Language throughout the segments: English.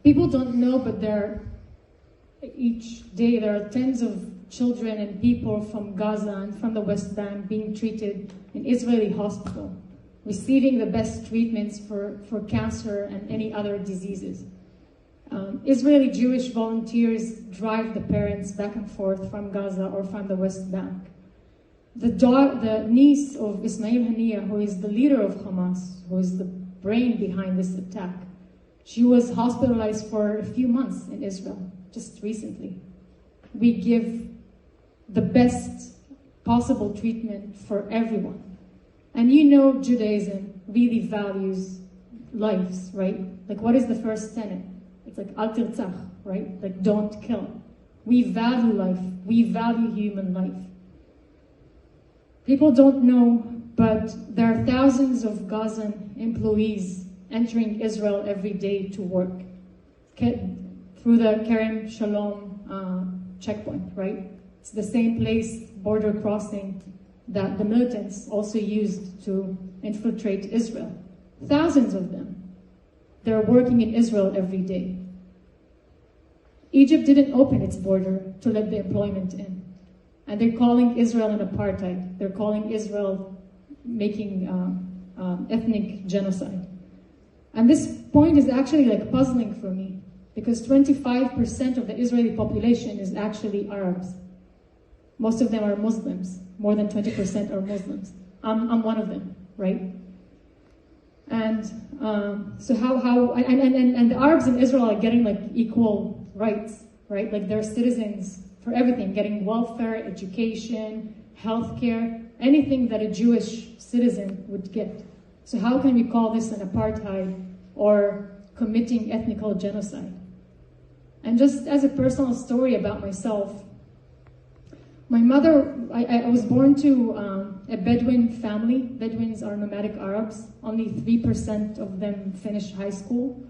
People don't know, but each day there are tens of children and people from Gaza and from the West Bank being treated in Israeli hospital, receiving the best treatments for cancer and any other diseases. Israeli Jewish volunteers drive the parents back and forth from Gaza or from the West Bank. The niece of Ismail Haniyeh, who is the leader of Hamas, who is the brain behind this attack, she was hospitalized for a few months in Israel, just recently. We give the best possible treatment for everyone. And you know Judaism really values lives, right? Like, what is the first tenet? It's like, al tirtzach, right? Like, don't kill. We value life. We value human life. People don't know, but there are thousands of Gazan employees entering Israel every day to work through the Kerem Shalom checkpoint, right? It's the same place, border crossing, that the militants also used to infiltrate Israel. Thousands of them. They're working in Israel every day. Egypt didn't open its border to let the employment in. And they're calling Israel an apartheid. They're calling Israel making ethnic genocide. And this point is actually like puzzling for me, because 25% of the Israeli population is actually Arabs. Most of them are Muslims. More than 20% are Muslims. I'm one of them, right? And so and the Arabs in Israel are getting like equal rights, right? Like they're citizens for everything, getting welfare, education, healthcare, anything that a Jewish citizen would get. So how can we call this an apartheid or committing ethnical genocide? And just as a personal story about myself, my mother, I was born to a Bedouin family. Bedouins are nomadic Arabs. Only 3% of them finish high school.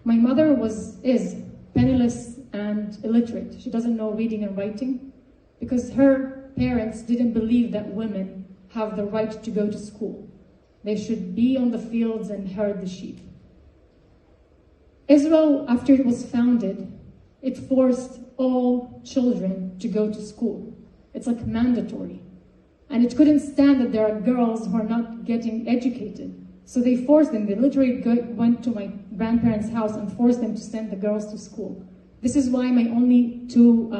My mother is penniless and illiterate. She doesn't know reading and writing because her parents didn't believe that women have the right to go to school. They should be on the fields and herd the sheep. Israel, after it was founded, it forced all children to go to school. It's like mandatory. And it couldn't stand that there are girls who are not getting educated. So they forced them. They literally went to my grandparents' house and forced them to send the girls to school. This is why my only two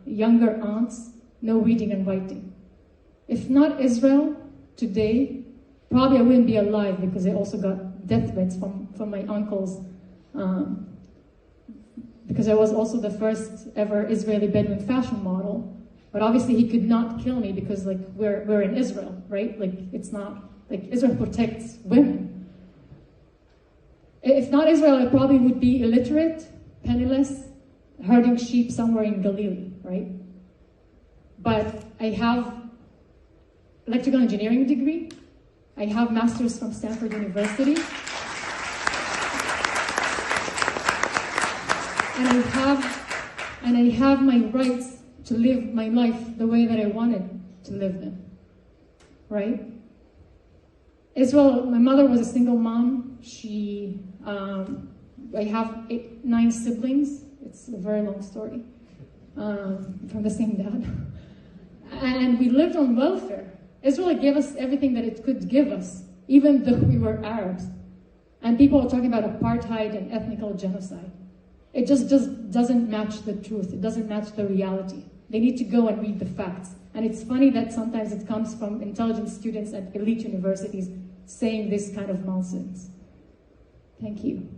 younger aunts know reading and writing. If not Israel, today, probably I wouldn't be alive because I also got death threats from my uncles. Because I was also the first ever Israeli Bedouin fashion model. But obviously he could not kill me because like we're in Israel, right? Like it's not, like Israel protects women. If not Israel, I probably would be illiterate, penniless, herding sheep somewhere in Galilee, right? But I have electrical engineering degree. I have masters from Stanford University. And I have my rights to live my life the way that I wanted to live them, right? Israel, my mother was a single mom. I have 9 siblings. It's a very long story, from the same dad. And we lived on welfare. Israel gave us everything that it could give us, even though we were Arabs. And people are talking about apartheid and ethnical genocide. It just doesn't match the truth. It doesn't match the reality. They need to go and read the facts. And it's funny that sometimes it comes from intelligent students at elite universities saying this kind of nonsense. Thank you.